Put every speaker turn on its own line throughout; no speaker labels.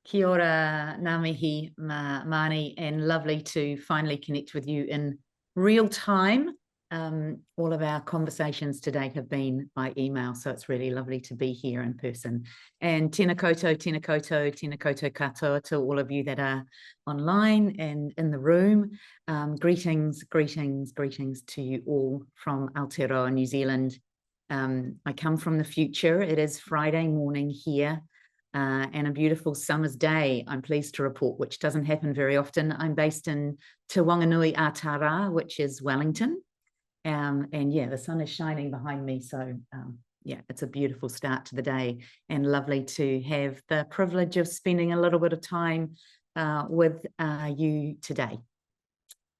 Kia ora, ngā mihi, Māni, and lovely to finally connect with you in real time. All of our conversations today have been by email, so it's really lovely to be here in person. And tēnā koutou, tēnā koutou, tēnā koutou katoa to all of you that are online and in the room. Greetings, greetings, greetings to you all from Aotearoa, New Zealand. I come from the future. It is Friday morning here. And a beautiful summer's day, I'm pleased to report, which doesn't happen very often. I'm based in Te Wanganui Atara, which is Wellington. And yeah, the sun is shining behind me. So yeah, it's a beautiful start to the day and lovely to have the privilege of spending a little bit of time with you today.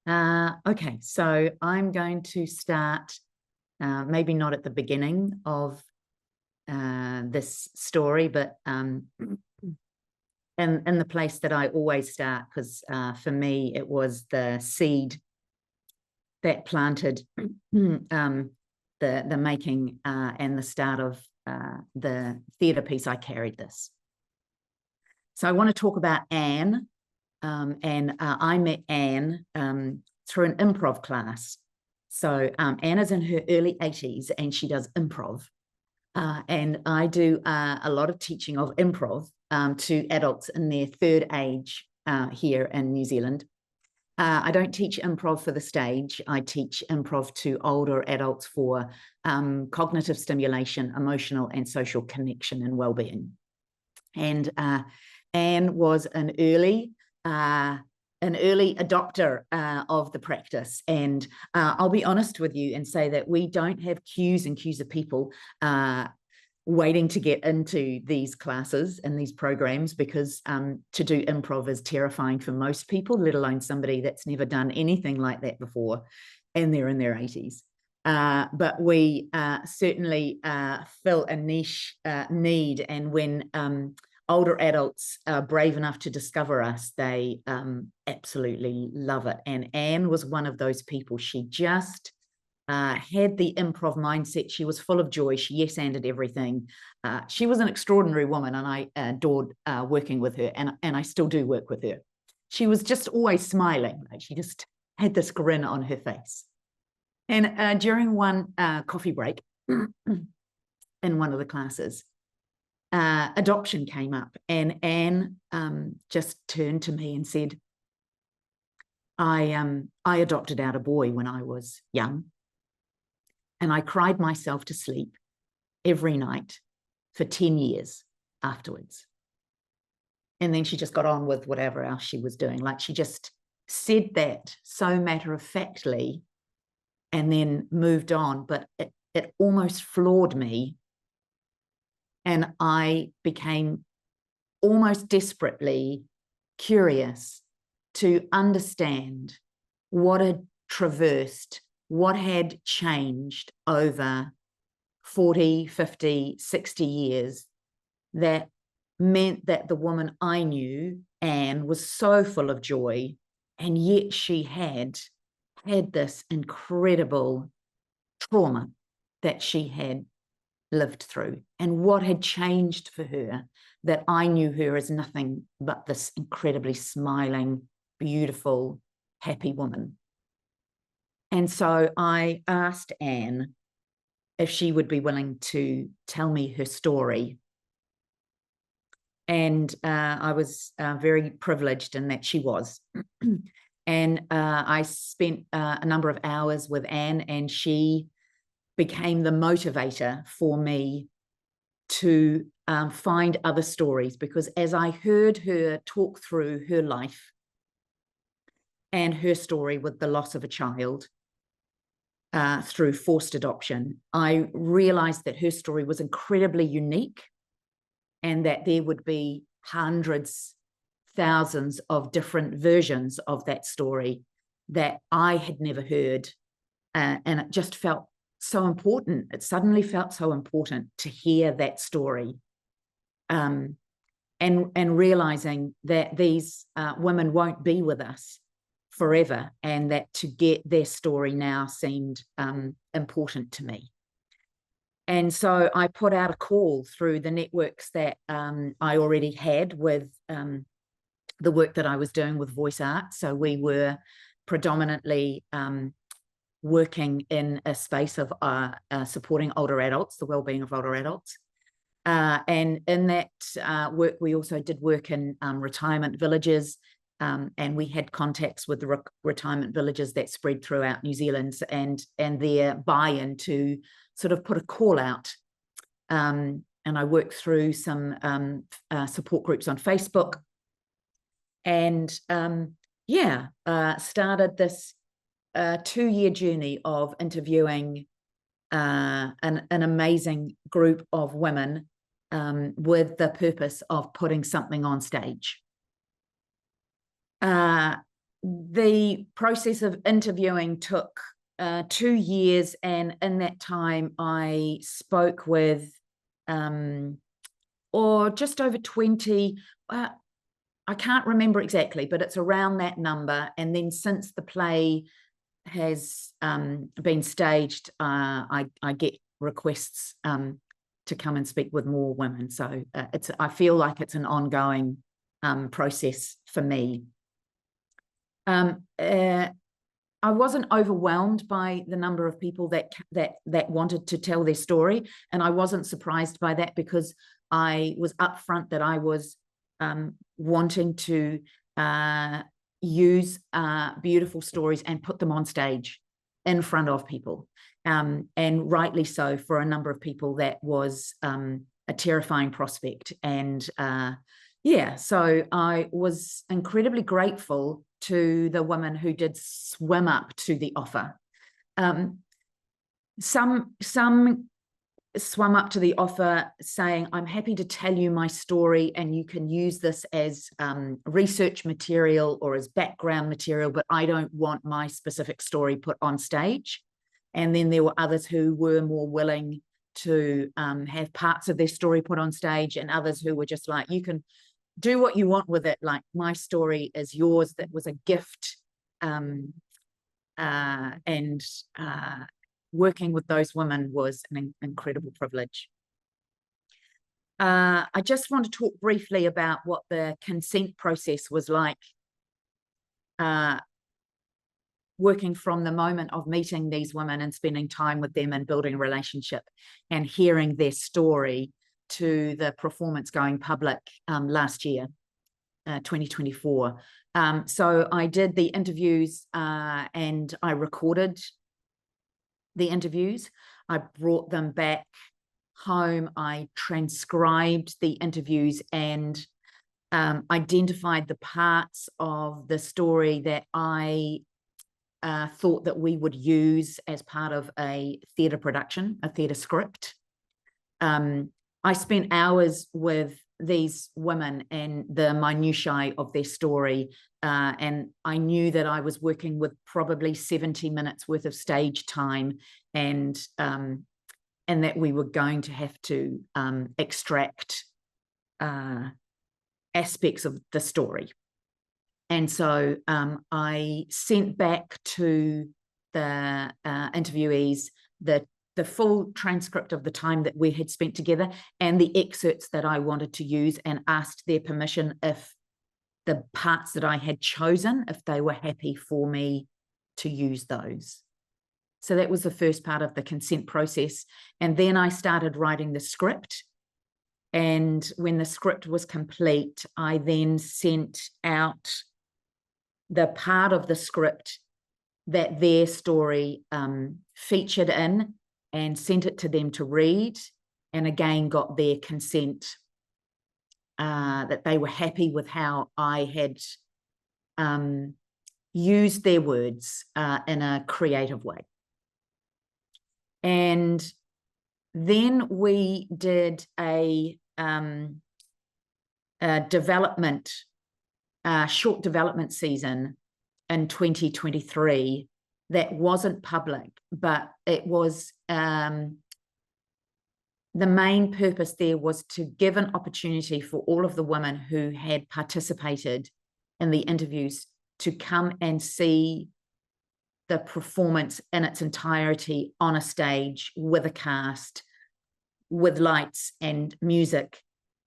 Okay, so I'm going to start, maybe not at the beginning of this story, but in the place that I always start, because for me it was the seed that planted the making and the start of the theatre piece I carried this. So I want to talk about Anne, and I met Anne through an improv class. So Anne is in her early 80s and she does improv. And I do a lot of teaching of improv to adults in their third age here in New Zealand. I don't teach improv for the stage. I teach improv to older adults for cognitive stimulation, emotional and social connection and well-being. And Anne was an early adopter of the practice. And I'll be honest with you and say that we don't have queues and queues of people waiting to get into these classes and these programs, because to do improv is terrifying for most people, let alone somebody that's never done anything like that before and they're in their 80s. But we certainly fill a niche need, and when older adults are brave enough to discover us, they absolutely love it. And Anne was one of those people. She just had the improv mindset. She was full of joy. She yes-anded everything. She was an extraordinary woman, and I adored working with her, and I still do work with her. She was just always smiling. Like, she just had this grin on her face. And during one coffee break in one of the classes, adoption came up, and Anne just turned to me and said, I adopted out a boy when I was young, and I cried myself to sleep every night for 10 years afterwards. And then she just got on with whatever else she was doing. Like, she just said that so matter-of-factly and then moved on, but it almost floored me. And I became almost desperately curious to understand what had traversed, what had changed over 40, 50, 60 years that meant that the woman I knew, Anne, was so full of joy, and yet she had this incredible trauma that she had lived through, and what had changed for her, that I knew her as nothing but this incredibly smiling, beautiful, happy woman. And so I asked Anne if she would be willing to tell me her story. And I was very privileged in that she was. And I spent a number of hours with Anne, and she became the motivator for me to find other stories, because as I heard her talk through her life and her story with the loss of a child through forced adoption, I realized that her story was incredibly unique, and that there would be hundreds, thousands of different versions of that story that I had never heard. And it just felt so important. It suddenly felt so important to hear that story. And realizing that these women won't be with us forever, and that to get their story now seemed important to me. And so I put out a call through the networks that I already had with the work that I was doing with voice art. So we were predominantly working in a space of supporting older adults, the well-being of older adults. And in that work, we also did work in retirement villages, and we had contacts with the retirement villages that spread throughout New Zealand, and their buy-in to sort of put a call out. And I worked through some support groups on Facebook, and started this 2-year journey of interviewing an amazing group of women with the purpose of putting something on stage. The process of interviewing took 2 years, and in that time I spoke with or just over 20, I can't remember exactly, but it's around that number. And then since the play has been staged, I get requests to come and speak with more women. So I feel like it's an ongoing process for me. I wasn't overwhelmed by the number of people that wanted to tell their story, and I wasn't surprised by that, because I was upfront that I was wanting to use beautiful stories and put them on stage in front of people, and rightly so. For a number of people, that was a terrifying prospect. And so I was incredibly grateful to the women who did swim up to the offer. Some swam up to the offer saying, I'm happy to tell you my story, and you can use this as research material or as background material, but I don't want my specific story put on stage. And then there were others who were more willing to have parts of their story put on stage, and others who were just like, you can do what you want with it, like, my story is yours. That was a gift. Working with those women was an incredible privilege. I just want to talk briefly about what the consent process was like, working from the moment of meeting these women and spending time with them and building a relationship and hearing their story to the performance going public last year, 2024. So I did the interviews and I recorded the interviews. I brought them back home. I transcribed the interviews and identified the parts of the story that I thought that we would use as part of a theatre production, a theatre script. I spent hours with these women and the minutiae of their story, and I knew that I was working with probably 70 minutes worth of stage time, and that we were going to have to extract aspects of the story. And so I sent back to the interviewees the full transcript of the time that we had spent together and the excerpts that I wanted to use, and asked their permission if the parts that I had chosen, if they were happy for me to use those. So that was the first part of the consent process. And then I started writing the script. And when the script was complete, I then sent out the part of the script that their story featured in, and sent it to them to read, and again got their consent, that they were happy with how I had used their words in a creative way. And then we did a development, short development season in 2023 that wasn't public, but it was, the main purpose there was to give an opportunity for all of the women who had participated in the interviews to come and see the performance in its entirety on a stage with a cast, with lights and music,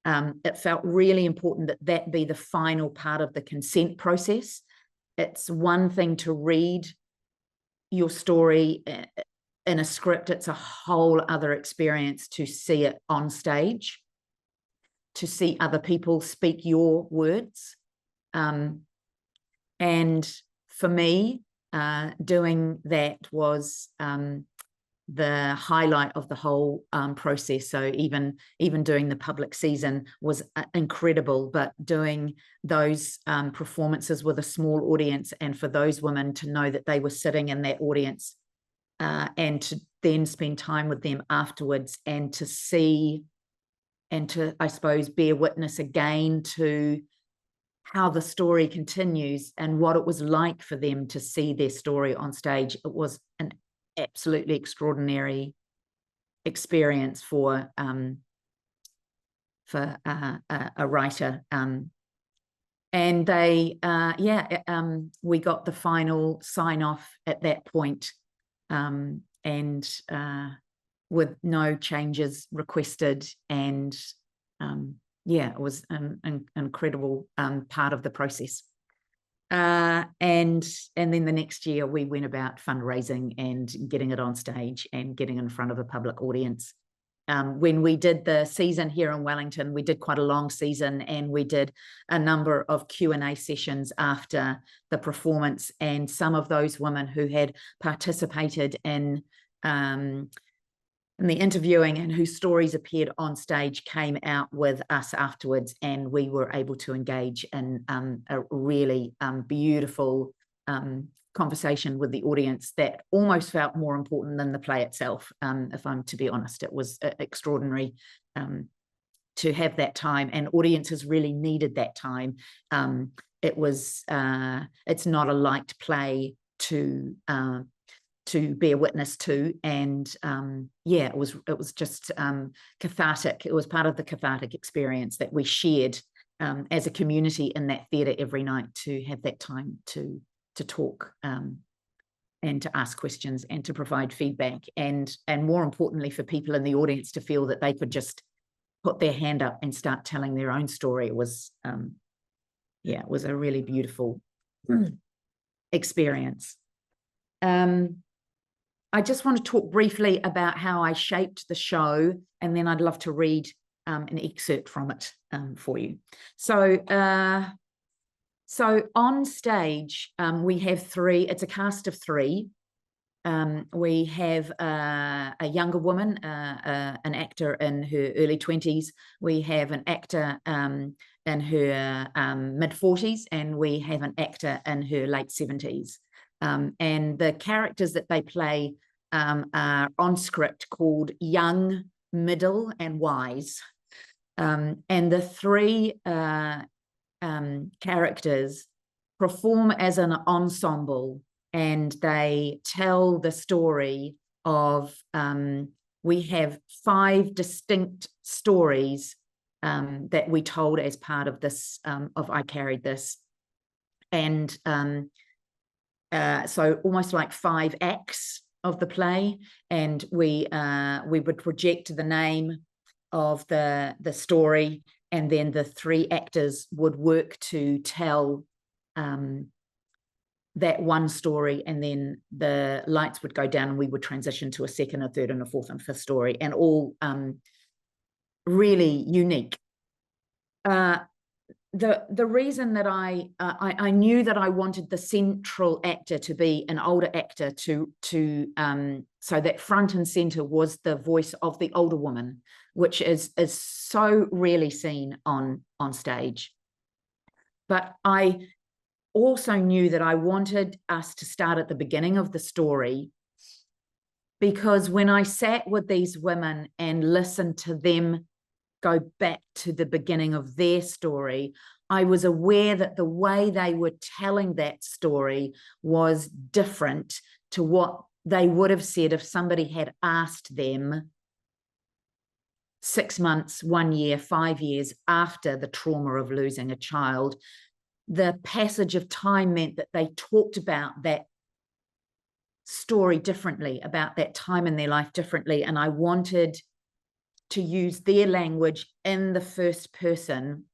it felt really important that that be the final part of the consent process. It's one thing to read your story in a script. It's a whole other experience to see it on stage, to see other people speak your words. And for me, doing that was the highlight of the whole process. So even doing the public season was incredible, but doing those performances with a small audience, and for those women to know that they were sitting in that audience, and to then spend time with them afterwards, and to see and to, I suppose, bear witness again to how the story continues and what it was like for them to see their story on stage. It was an absolutely extraordinary experience for a writer. And they, we got the final sign off at that point, and with no changes requested. And it was an incredible part of the process. And then the next year we went about fundraising and getting it on stage and getting in front of a public audience. When we did the season here in Wellington, we did quite a long season, and we did a number of Q&A sessions after the performance, and some of those women who had participated in the interviewing and whose stories appeared on stage came out with us afterwards, and we were able to engage in a really beautiful conversation with the audience that almost felt more important than the play itself. If I'm to be honest, it was extraordinary to have that time, and audiences really needed that time. It's not a light play to be a witness to, and it was just cathartic. It was part of the cathartic experience that we shared as a community in that theatre every night, to have that time to talk and to ask questions and to provide feedback, and more importantly for people in the audience to feel that they could just put their hand up and start telling their own story. It was it was a really beautiful experience. I just want to talk briefly about how I shaped the show, and then I'd love to read an excerpt from it for you. So on stage, we have three. It's a cast of three. We have a younger woman, an actor in her early 20s. We have an actor in her mid-40s, and we have an actor in her late 70s. And the characters that they play are on script called Young, Middle, and Wise. And the three characters perform as an ensemble, and they tell the story of, we have 5 distinct stories that we told as part of this, of I Carried This. And so almost like 5 acts of the play, and we would project the name of the story, and then the 3 actors would work to tell that one story, and then the lights would go down and we would transition to a second, a third, and a fourth and fifth story, and all really unique. The reason that I knew that I wanted the central actor to be an older actor, so that front and center was the voice of the older woman, which is so rarely seen on stage. But I also knew that I wanted us to start at the beginning of the story, because when I sat with these women and listened to them go back to the beginning of their story, I was aware that the way they were telling that story was different to what they would have said if somebody had asked them 6 months, 1 year, 5 years after the trauma of losing a child. The passage of time meant that they talked about that story differently, about that time in their life differently, and I wanted to use their language in the first person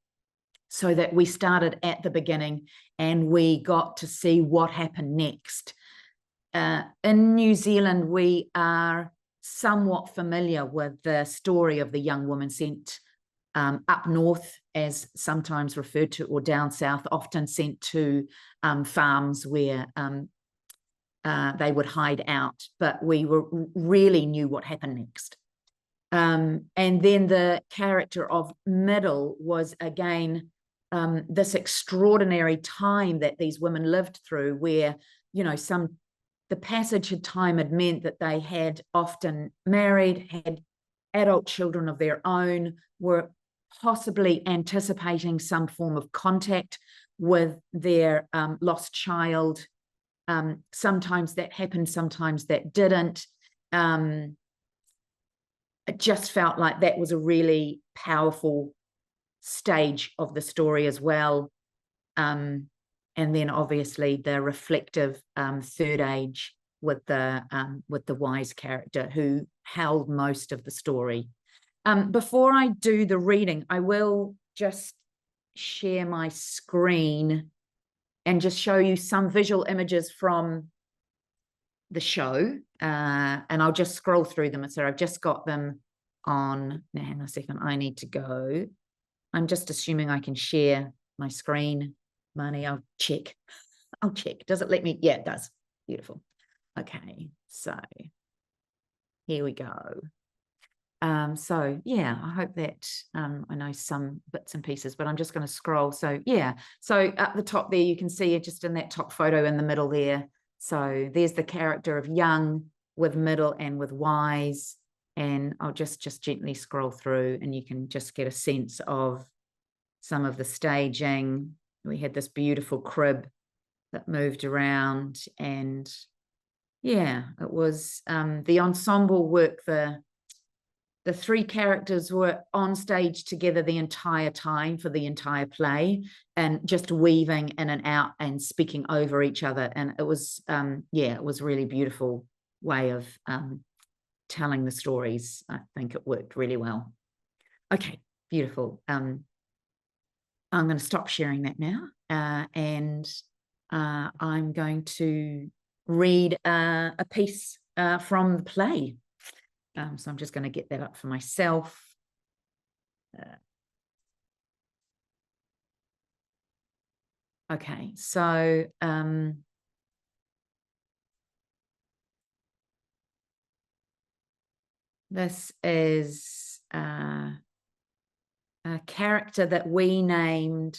so that we started at the beginning and we got to see what happened next. In New Zealand, we are somewhat familiar with the story of the young woman sent up north, as sometimes referred to, or down south, often sent to farms where they would hide out, but we really knew what happened next. And then the character of Middle was again this extraordinary time that these women lived through, where, you know, the passage of time had meant that they had often married, had adult children of their own, were possibly anticipating some form of contact with their lost child. Sometimes that happened, sometimes that didn't. It just felt like that was a really powerful stage of the story as well. And then obviously the reflective third age with the wise character who held most of the story. Before I do the reading, I will just share my screen and just show you some visual images from the show. And I'll just scroll through them. So I've just got them on. Now, hang on a second. I need to go. I'm just assuming I can share my screen. Marnie, I'll check. Does it let me? Yeah, it does. Beautiful. Okay, so here we go. So yeah, I hope that I know some bits and pieces, but I'm just going to scroll. So yeah, so at the top there, you can see it just in that top photo in the middle there. So there's the character of Young with Middle and with Wise. And I'll just gently scroll through and you can just get a sense of some of the staging. We had this beautiful crib that moved around, and yeah, it was the ensemble work. The three characters were on stage together the entire time for the entire play, and just weaving in and out and speaking over each other. And it was, yeah, it was a really beautiful way of telling the stories. I think it worked really well. Okay, beautiful. I'm going to stop sharing that now, and I'm going to read a piece from the play. So I'm just going to get that up for myself. Okay, so this is a character that we named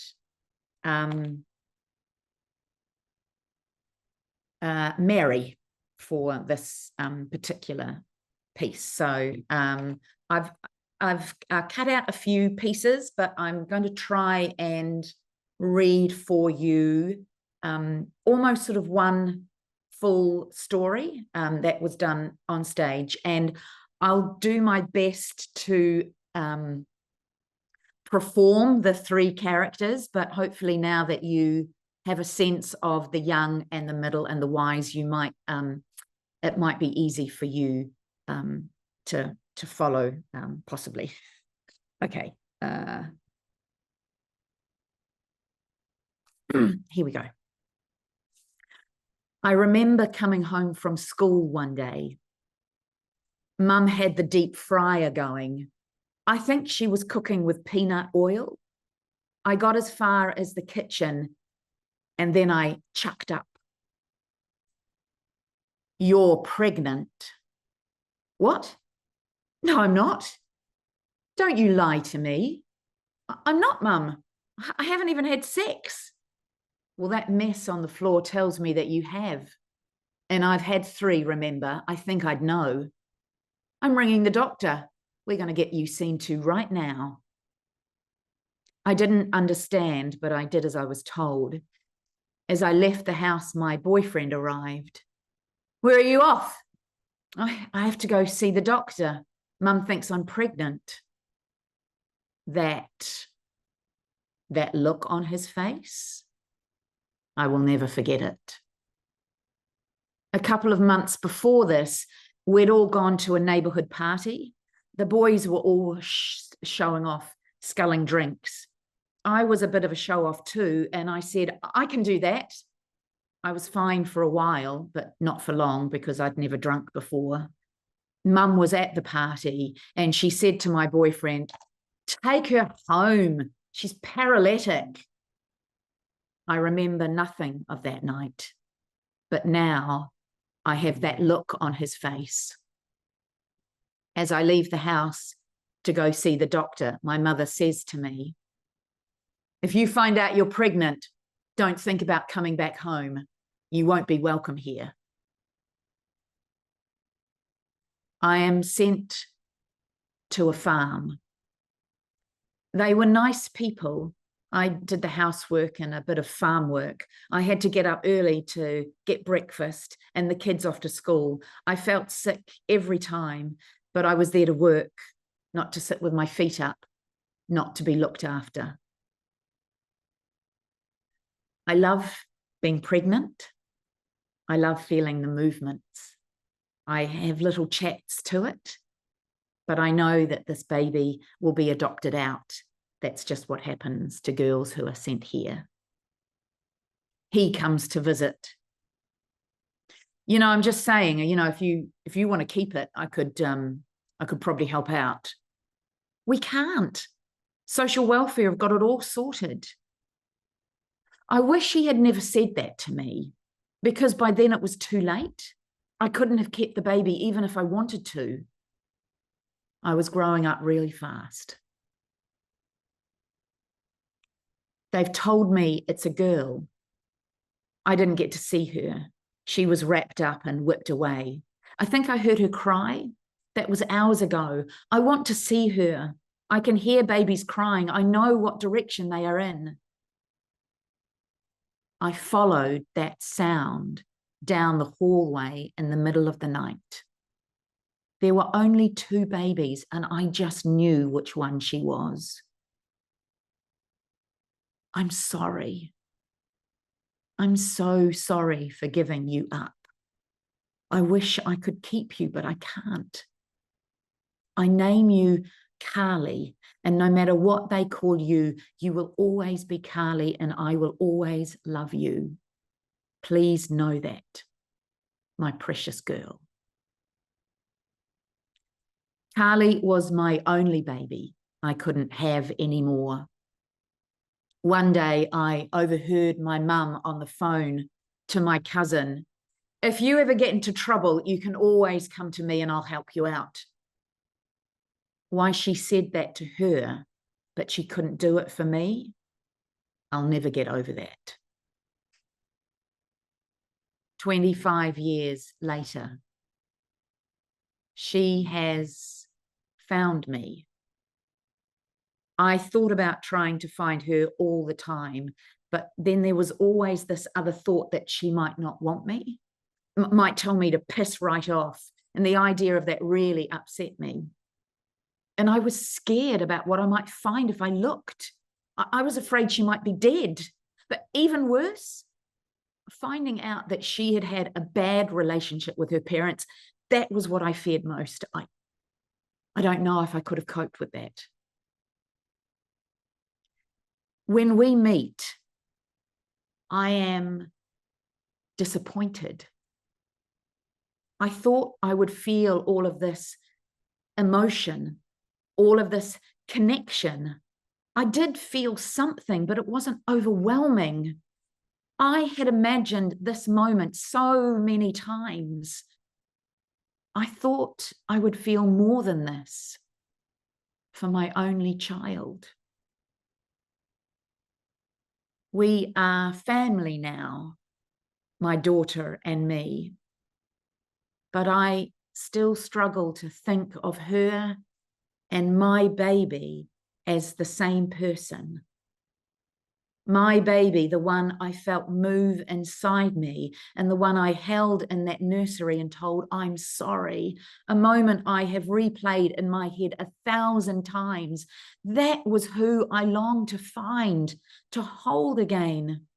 Mary for this particular piece. So I've cut out a few pieces, but I'm going to try and read for you almost sort of one full story that was done on stage, and I'll do my best to perform the three characters, but hopefully now that you have a sense of the young and the middle and the wise, you might it might be easy for you to follow, possibly. Okay, here we go. I remember coming home from school one day. Mum had the deep fryer going. I think she was cooking with peanut oil. I got as far as the kitchen and then I chucked up. You're pregnant. What? No, I'm not. Don't you lie to me. I'm not, Mum. I haven't even had sex. Well, that mess on the floor tells me that you have. And I've had 3, remember. I think I'd know. I'm ringing the doctor. We're going to get you seen to right now. I didn't understand, but I did as I was told. As I left the house, my boyfriend arrived. Where are you off? I have to go see the doctor. Mum thinks I'm pregnant. That look on his face, I will never forget it. A couple of months before this, we'd all gone to a neighborhood party. The boys were all showing off, sculling drinks. I was a bit of a show off too, and I said, I can do that. I was fine for a while, but not for long because I'd never drunk before. Mum was at the party and she said to my boyfriend, take her home. She's paralytic. I remember nothing of that night, but now I have that look on his face. As I leave the house to go see the doctor, my mother says to me, if you find out you're pregnant, don't think about coming back home. You won't be welcome here. I am sent to a farm. They were nice people. I did the housework and a bit of farm work. I had to get up early to get breakfast and the kids off to school. I felt sick every time, but I was there to work, not to sit with my feet up, not to be looked after. I love being pregnant. I love feeling the movements. I have little chats to it, but I know that this baby will be adopted out. That's just what happens to girls who are sent here. He comes to visit. You know, I'm just saying, you know, if you want to keep it, I could probably help out. We can't. Social welfare have got it all sorted. I wish he had never said that to me, because by then it was too late. I couldn't have kept the baby even if I wanted to. I was growing up really fast. They've told me it's a girl. I didn't get to see her. She was wrapped up and whipped away. I think I heard her cry. That was hours ago. I want to see her. I can hear babies crying. I know what direction they are in. I followed that sound down the hallway in the middle of the night. There were only 2 babies, and I just knew which one she was. I'm sorry. I'm so sorry for giving you up. I wish I could keep you, but I can't. I name you Carly, and no matter what they call you, you will always be Carly, and I will always love you. Please know that, my precious girl. Carly was my only baby. I couldn't have any more. One day I overheard my mum on the phone to my cousin, if you ever get into trouble, you can always come to me and I'll help you out. Why she said that to her, but she couldn't do it for me, I'll never get over that. 25 years later, she has found me. I thought about trying to find her all the time, but then there was always this other thought that she might not want me, might tell me to piss right off. And the idea of that really upset me. And I was scared about what I might find if I looked. I was afraid she might be dead. But even worse, finding out that she had had a bad relationship with her parents, that was what I feared most. I don't know if I could have coped with that. When we meet, I am disappointed. I thought I would feel all of this emotion, all of this connection. I did feel something, but it wasn't overwhelming. I had imagined this moment so many times. I thought I would feel more than this for my only child. We are family now, my daughter and me, but I still struggle to think of her and my baby as the same person. My baby, the one I felt move inside me, and the one I held in that nursery and told, I'm sorry, a moment I have replayed in my head 1,000 times. That was who I longed to find, to hold again.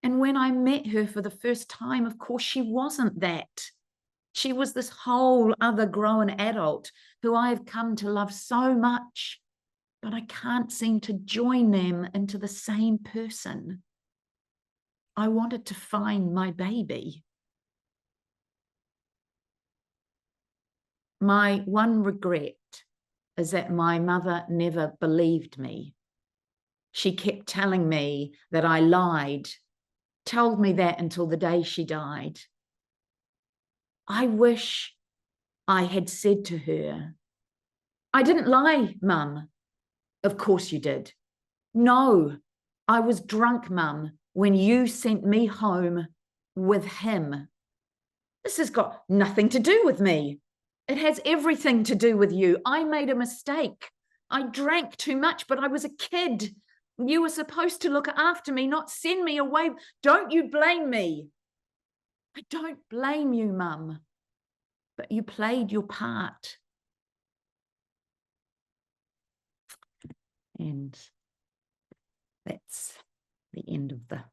And when I met her for the first time, of course, she wasn't that. She was this whole other grown adult who I have come to love so much, but I can't seem to join them into the same person. I wanted to find my baby. My one regret is that my mother never believed me. She kept telling me that I lied, told me that until the day she died. I wish I had said to her, "I didn't lie, Mum." "Of course you did." "No, I was drunk, Mum, when you sent me home with him." "This has got nothing to do with me. It has everything to do with you. I made a mistake. I drank too much, but I was a kid. You were supposed to look after me, not send me away. Don't you blame me." "I don't blame you, Mum, but you played your part." And that's the end of the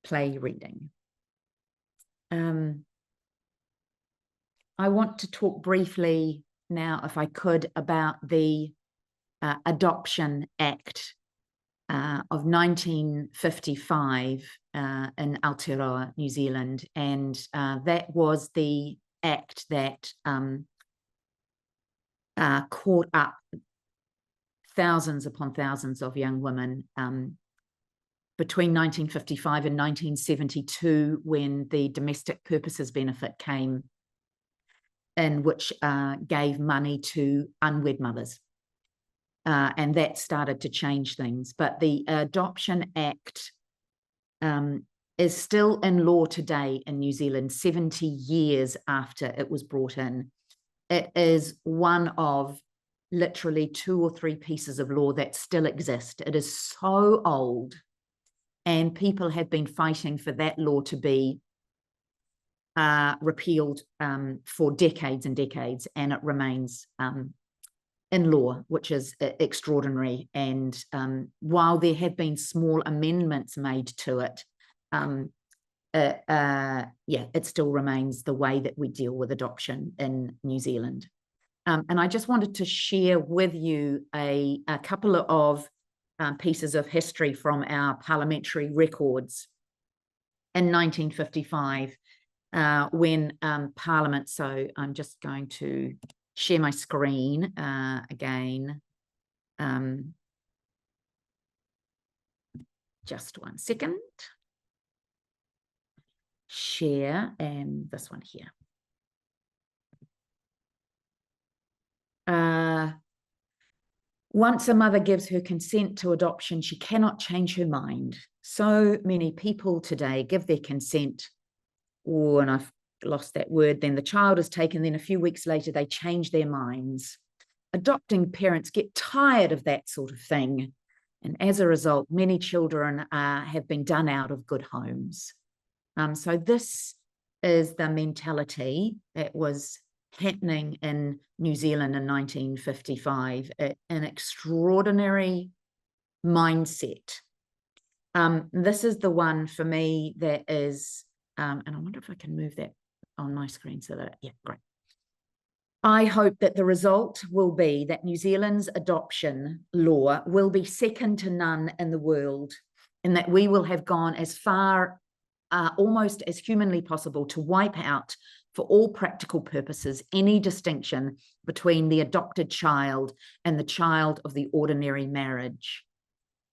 play reading. I want to talk briefly now, if I could, about the Adoption Act of 1955 in Aotearoa, New Zealand. And that was the act that caught up thousands upon thousands of young women between 1955 and 1972, when the domestic purposes benefit came in, which gave money to unwed mothers. And that started to change things. But the Adoption Act is still in law today in New Zealand, 70 years after it was brought in. It is one of literally 2 or 3 pieces of law that still exist. It is so old, and people have been fighting for that law to be repealed for decades and decades, and it remains in law, which is extraordinary. And while there have been small amendments made to it, it still remains the way that we deal with adoption in New Zealand. And I just wanted to share with you a couple of pieces of history from our parliamentary records in 1955, when Parliament, so I'm just going to share my screen again. Just one second. Share, and this one here. Once a mother gives her consent to adoption, she cannot change her mind. So many people today give their consent, and I've lost that word, then the child is taken, then a few weeks later they change their minds. Adopting parents get tired of that sort of thing, and as a result, many children have been done out of good homes. So this is the mentality that was happening in New Zealand in 1955, an extraordinary mindset. This is the one for me that is, and I wonder if I can move that on my screen so that, yeah, great. I hope that the result will be that New Zealand's adoption law will be second to none in the world, and that we will have gone as far, almost as humanly possible, to wipe out, for all practical purposes, any distinction between the adopted child and the child of the ordinary marriage.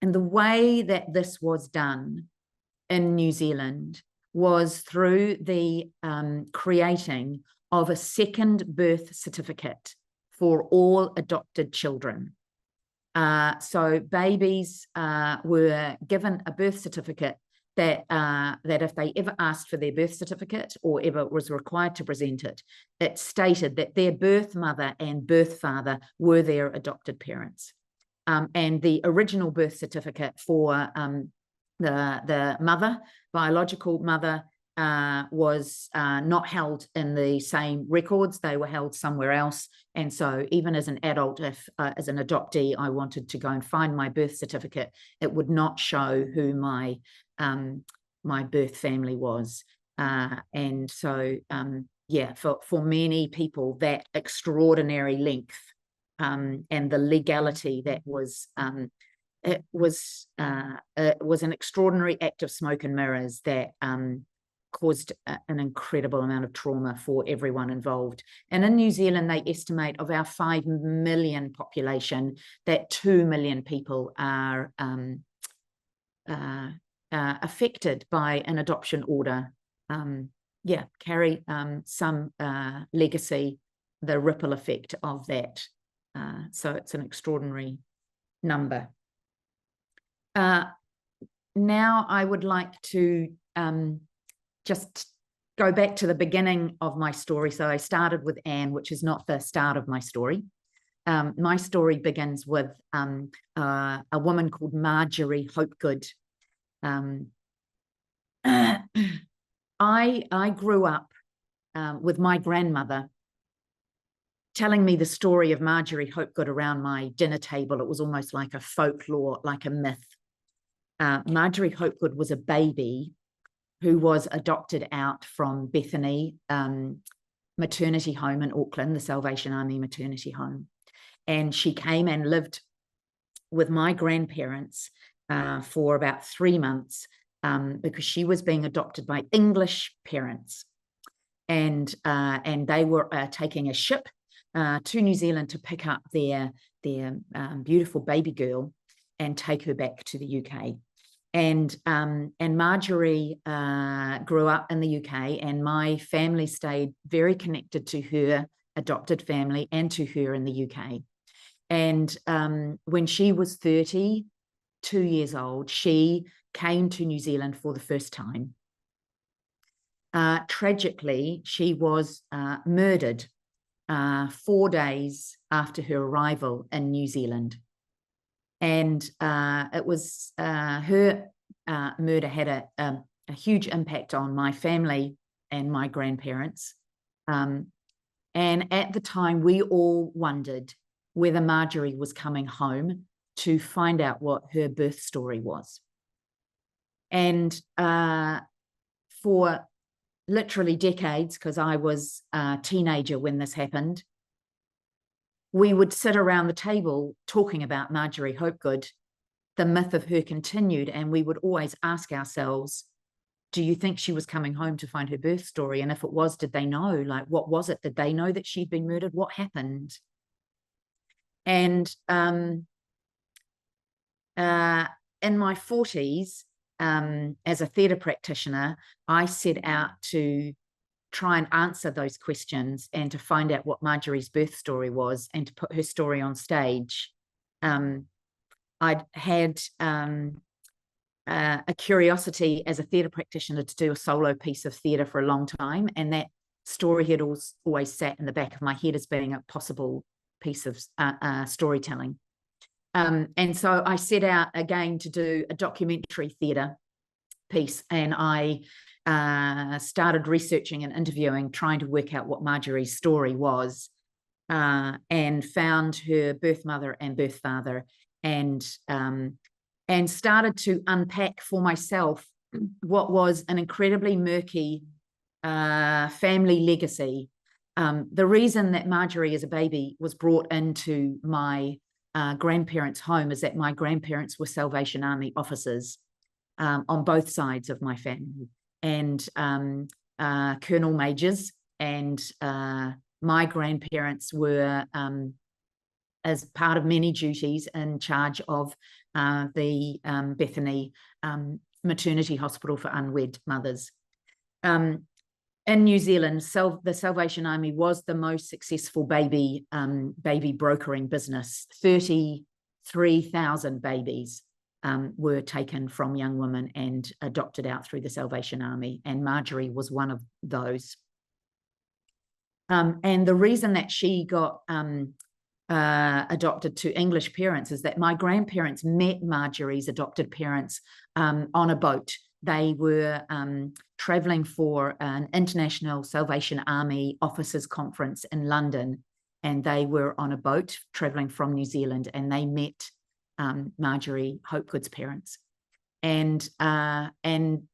And the way that this was done in New Zealand was through the creating of a second birth certificate for all adopted children. So babies were given a birth certificate that if they ever asked for their birth certificate or ever was required to present it, it stated that their birth mother and birth father were their adopted parents. And the original birth certificate for the mother, biological mother, was not held in the same records. They were held somewhere else. And so even as an adult, if as an adoptee I wanted to go and find my birth certificate, it would not show who my birth family was. And so yeah, for many people, that extraordinary length and the legality that was it was an extraordinary act of smoke and mirrors that caused an incredible amount of trauma for everyone involved. And in New Zealand, they estimate of our 5 million population that 2 million people are affected by an adoption order. Yeah, carry some legacy, the ripple effect of that. So it's an extraordinary number. Now I would like to just go back to the beginning of my story. So I started with Anne, which is not the start of my story. My story begins with a woman called Marjorie Hopegood. I grew up with my grandmother telling me the story of Marjorie Hopegood around my dinner table. It was almost like a folklore, like a myth. Marjorie Hopegood was a baby who was adopted out from Bethany maternity home in Auckland, the Salvation Army maternity home. And she came and lived with my grandparents for about 3 months because she was being adopted by English parents. And they were taking a ship to New Zealand to pick up their beautiful baby girl and take her back to the UK. And Marjorie grew up in the UK, and my family stayed very connected to her adopted family and to her in the UK. And when she was 32 years old, she came to New Zealand for the first time. Tragically, she was murdered 4 days after her arrival in New Zealand. And it was her murder had a huge impact on my family and my grandparents. And at the time, we all wondered whether Marjorie was coming home to find out what her birth story was. And for literally decades, because I was a teenager when this happened, we would sit around the table talking about Marjorie Hopegood. The myth of her continued, and we would always ask ourselves, do you think she was coming home to find her birth story? And if it was, did they know? Like, what was it? Did they know that she'd been murdered? What happened? And in my 40s, as a theatre practitioner, I set out to try and answer those questions and to find out what Marjorie's birth story was and to put her story on stage. I'd had a curiosity as a theatre practitioner to do a solo piece of theatre for a long time, and that story had always sat in the back of my head as being a possible piece of storytelling. And so I set out again to do a documentary theatre piece, and I started researching and interviewing, trying to work out what Marjorie's story was, and found her birth mother and birth father, and started to unpack for myself what was an incredibly murky family legacy. The reason that Marjorie as a baby was brought into my grandparents' home is that my grandparents were Salvation Army officers on both sides of my family, and colonel majors, and my grandparents were, as part of many duties, in charge of the Bethany maternity hospital for unwed mothers. In New Zealand, the Salvation Army was the most successful baby brokering business. 33,000 babies were taken from young women and adopted out through the Salvation Army, and Marjorie was one of those. And the reason that she got adopted to English parents is that my grandparents met Marjorie's adopted parents on a boat. They were traveling for an International Salvation Army Officers Conference in London, and they were on a boat traveling from New Zealand, and they met Marjorie Hopegood's parents, and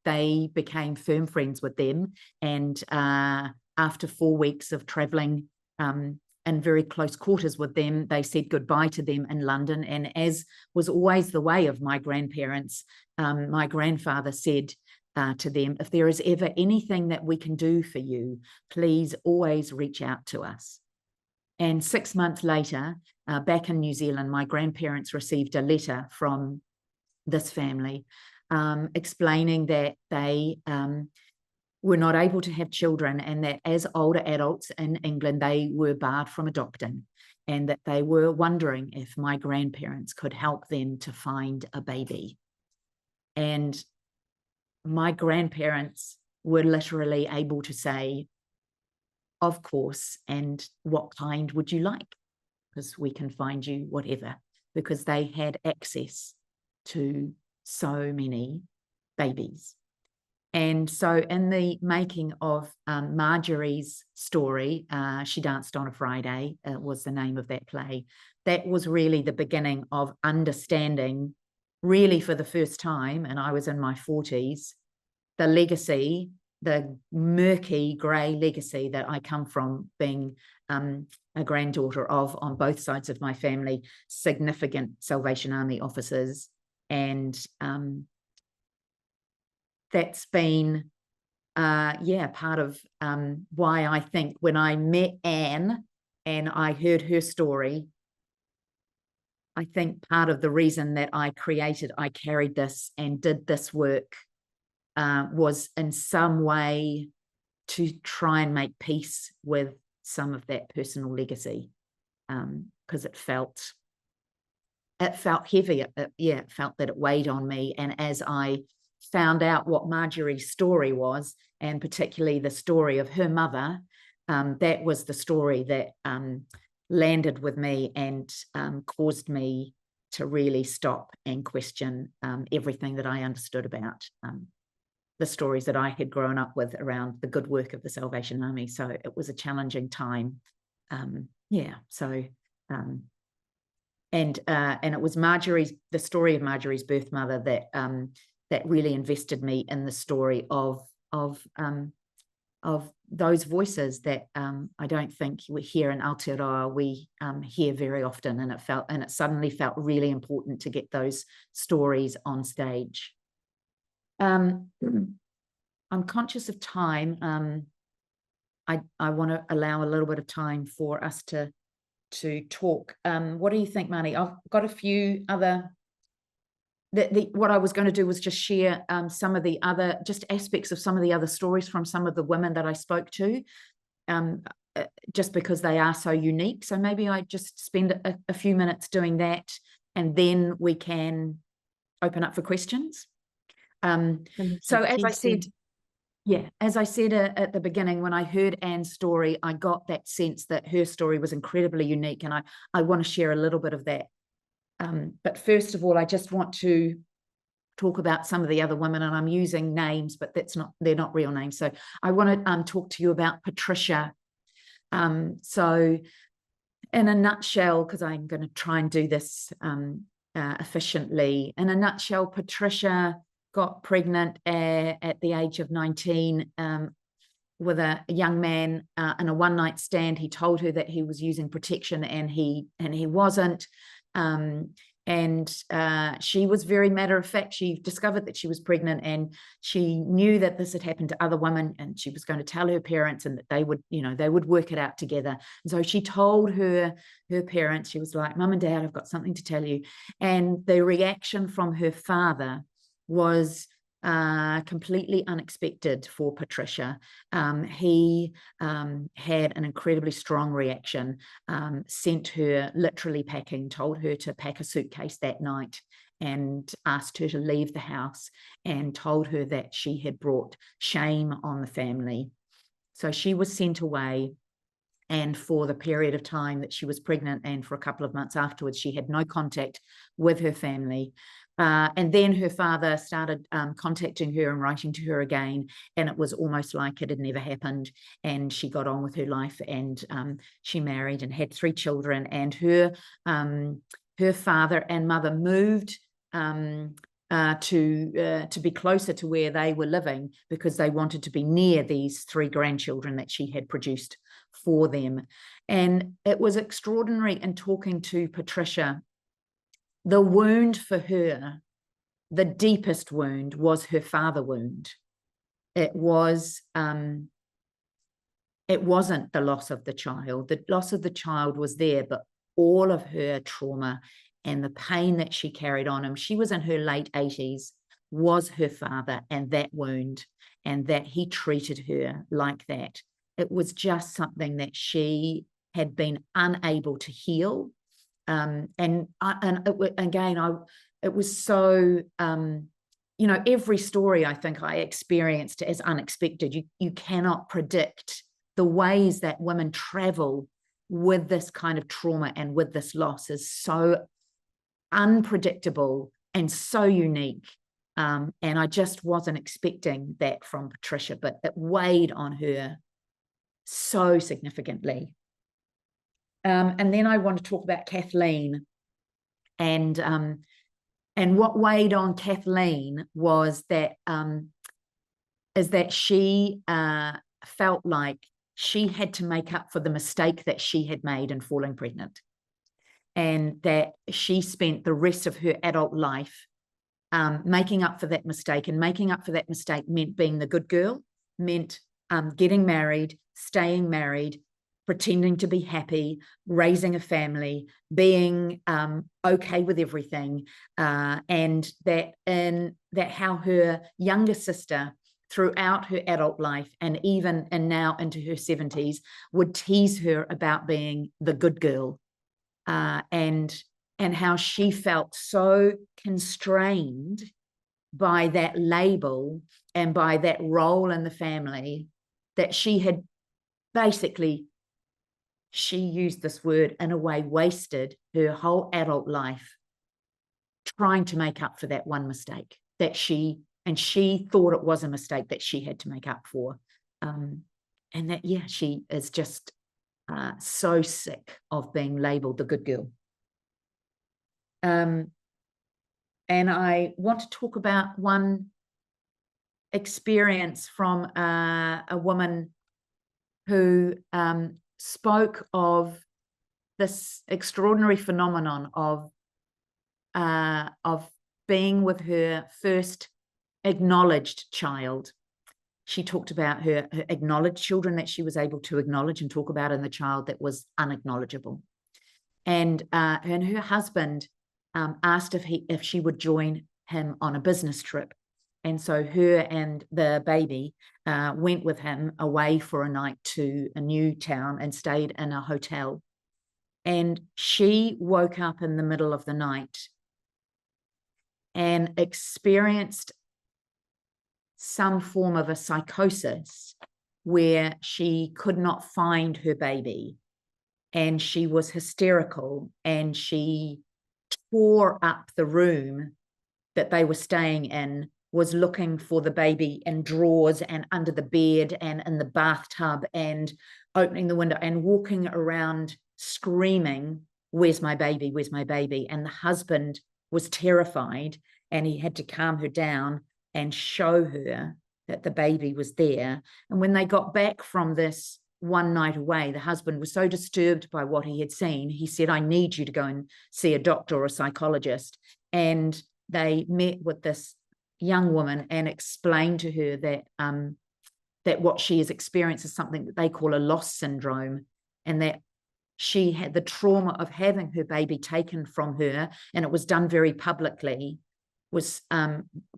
they became firm friends with them, and after 4 weeks of traveling in very close quarters with them, they said goodbye to them in London. And as was always the way of my grandparents, my grandfather said to them, if there is ever anything that we can do for you, please always reach out to us. And 6 months later, back in New Zealand, my grandparents received a letter from this family explaining that they were not able to have children, and that as older adults in England, they were barred from adopting, and that they were wondering if my grandparents could help them to find a baby. And my grandparents were literally able to say, of course, and what kind would you like? Because we can find you whatever, because they had access to so many babies. And so in the making of Marjorie's story, She Danced on a Friday was the name of that play. That was really the beginning of understanding, really for the first time, and I was in my 40s, the legacy, the murky grey legacy that I come from, being a granddaughter of, on both sides of my family, significant Salvation Army officers. And that's been, part of why I think when I met Anne and I heard her story, I think part of the reason that I carried this and did this work was in some way to try and make peace with some of that personal legacy, because it felt heavy. It felt that it weighed on me. And as I found out what Marjorie's story was, and particularly the story of her mother, that was the story that landed with me and caused me to really stop and question everything that I understood about the stories that I had grown up with around the good work of the Salvation Army. So it was a challenging time. And it was the story of Marjorie's birth mother that really invested me in the story of those voices that I don't think we hear in Aotearoa, we hear very often, and it suddenly felt really important to get those stories on stage. I'm conscious of time. I want to allow a little bit of time for us to talk. What do you think, Marnie? I've got a few other. What I was going to do was just share some of the other aspects of some of the other stories from some of the women that I spoke to, just because they are so unique. So maybe I just spend a few minutes doing that, and then we can open up for questions. So as I said at the beginning, when I heard Anne's story, I got that sense that her story was incredibly unique, and I want to share a little bit of that. But first of all, I just want to talk about some of the other women, and I'm using names, but they're not real names. So I want to talk to you about Patricia. So in a nutshell, because I'm going to try and do this efficiently, in a nutshell, Patricia got pregnant at the age of 19 with a young man in a one-night stand. He told her that he was using protection, and he wasn't. She was very matter of fact. She discovered that she was pregnant, and she knew that this had happened to other women, and she was going to tell her parents, and that they would work it out together. And so she told her parents. She was like, "Mum and Dad, I've got something to tell you." And the reaction from her father was completely unexpected for Patricia. He had an incredibly strong reaction, sent her literally packing, told her to pack a suitcase that night, and asked her to leave the house, and told her that she had brought shame on the family. So she was sent away. And for the period of time that she was pregnant, and for a couple of months afterwards, she had no contact with her family. And then her father started contacting her and writing to her again, and it was almost like it had never happened. And she got on with her life, and she married and had 3 children. And her father and mother moved to be closer to where they were living, because they wanted to be near these 3 grandchildren that she had produced for them. And it was extraordinary in talking to Patricia. The wound for her, the deepest wound, was her father wound. It wasn't the loss of the child. The loss of the child was there, but all of her trauma and the pain that she carried on him, she was in her late 80s, was her father and that wound, and that he treated her like that. It was just something that she had been unable to heal. It was so, every story I think I experienced as unexpected. You cannot predict the ways that women travel with this kind of trauma and with this loss is so unpredictable and so unique. And I just wasn't expecting that from Patricia, but it weighed on her so significantly. And then I want to talk about Kathleen, and what weighed on Kathleen was that she felt like she had to make up for the mistake that she had made in falling pregnant, and that she spent the rest of her adult life making up for that mistake. And making up for that mistake meant being the good girl, meant getting married, staying married, pretending to be happy, raising a family, being okay with everything, and that how her younger sister throughout her adult life and now into her 70s would tease her about being the good girl, and how she felt so constrained by that label and by that role in the family that she had basically, she used this word, in a way, wasted her whole adult life trying to make up for that one mistake that she thought it was a mistake that she had to make up for. And that, yeah, she is just so sick of being labeled the good girl. And I want to talk about one experience from a woman who spoke of this extraordinary phenomenon of being with her first acknowledged child. She talked about her acknowledged children that she was able to acknowledge and talk about, and the child that was unacknowledgeable. And her husband asked if she would join him on a business trip. And so her and the baby went with him away for a night to a new town and stayed in a hotel. And she woke up in the middle of the night and experienced some form of a psychosis where she could not find her baby, and she was hysterical, and she tore up the room that they were staying in, was looking for the baby in drawers and under the bed and in the bathtub, and opening the window and walking around screaming, "Where's my baby? Where's my baby?" And the husband was terrified, and he had to calm her down and show her that the baby was there. And when they got back from this one night away, the husband was so disturbed by what he had seen, he said, "I need you to go and see a doctor or a psychologist." And they met with this young woman and explained to her that that what she has experienced is something that they call a loss syndrome, and that she had the trauma of having her baby taken from her, and it was done very publicly, was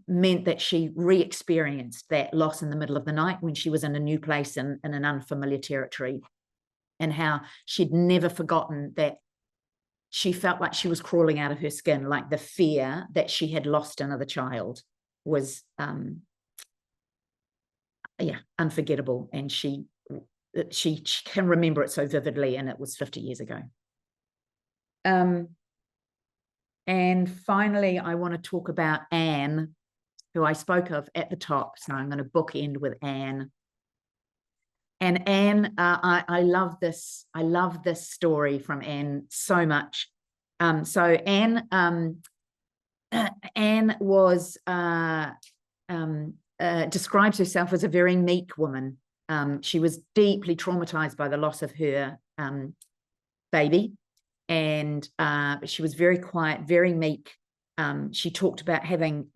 meant that she re-experienced that loss in the middle of the night when she was in a new place and in an unfamiliar territory, and how she'd never forgotten that she felt like she was crawling out of her skin, like the fear that she had lost another child was unforgettable. And she can remember it so vividly, and it was 50 years ago. And finally, I want to talk about Anne, who I spoke of at the top. So I'm going to bookend with Anne. And Anne, I love this. I love this story from Anne so much. So Anne Anne was describes herself as a very meek woman. She was deeply traumatized by the loss of her baby, and she was very quiet, very meek. She talked about having,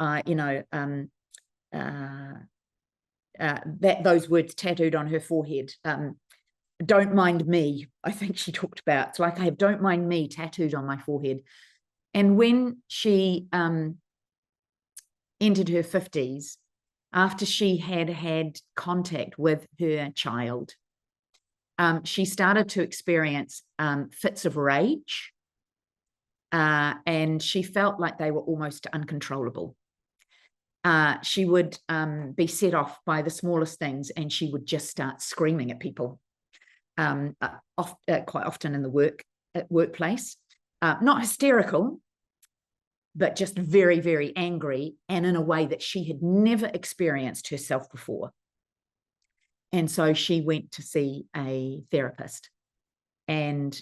those words tattooed on her forehead. Don't mind me, I think she talked about. It's like, I have "don't mind me" tattooed on my forehead. And when she entered her 50s, after she had had contact with her child, she started to experience fits of rage, and she felt like they were almost uncontrollable. She would be set off by the smallest things, and she would just start screaming at people, quite often in the workplace. Not hysterical, but just very, very angry, and in a way that she had never experienced herself before. And so she went to see a therapist, and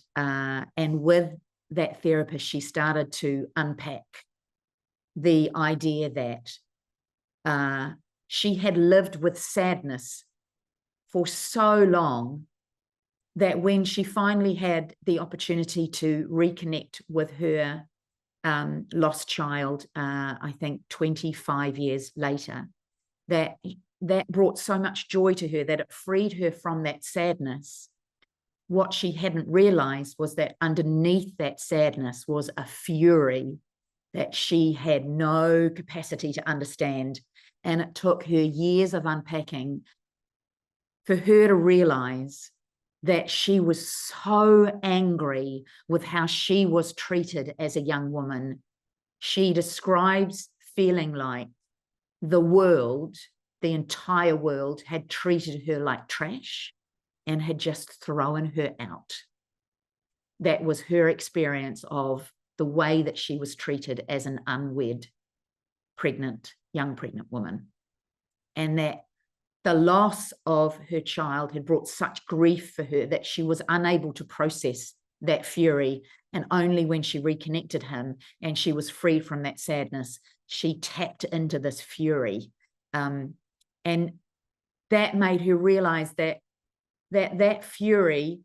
with that therapist, she started to unpack the idea that she had lived with sadness for so long that when she finally had the opportunity to reconnect with her lost child, I think 25 years later, that brought so much joy to her that it freed her from that sadness. What she hadn't realized was that underneath that sadness was a fury that she had no capacity to understand. And it took her years of unpacking for her to realize that she was so angry with how she was treated as a young woman. She describes feeling like the world, the entire world, had treated her like trash and had just thrown her out. That was her experience of the way that she was treated as an unwed, young pregnant woman. And that the loss of her child had brought such grief for her that she was unable to process that fury. And only when she reconnected him and she was freed from that sadness, she tapped into this fury. And that made her realize that fury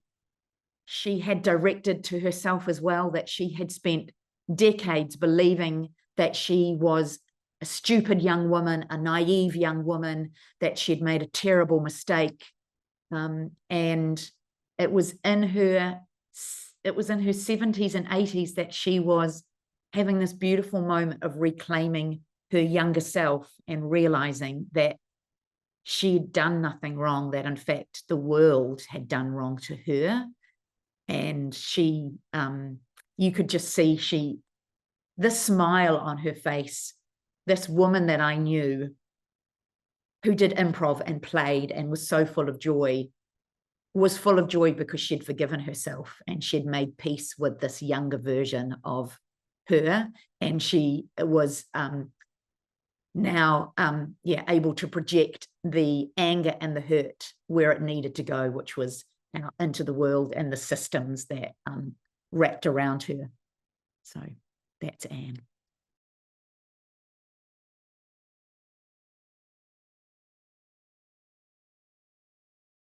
she had directed to herself as well, that she had spent decades believing that she was a stupid young woman, a naive young woman, that she'd made a terrible mistake. And it was in her 70s and 80s that she was having this beautiful moment of reclaiming her younger self and realizing that she'd done nothing wrong, that in fact the world had done wrong to her. And she, you could just see this smile on her face, this woman that I knew who did improv and played and was so full of joy, was full of joy because she'd forgiven herself and she'd made peace with this younger version of her. And she was now able to project the anger and the hurt where it needed to go, which was out into the world and the systems that wrapped around her. So that's Anne.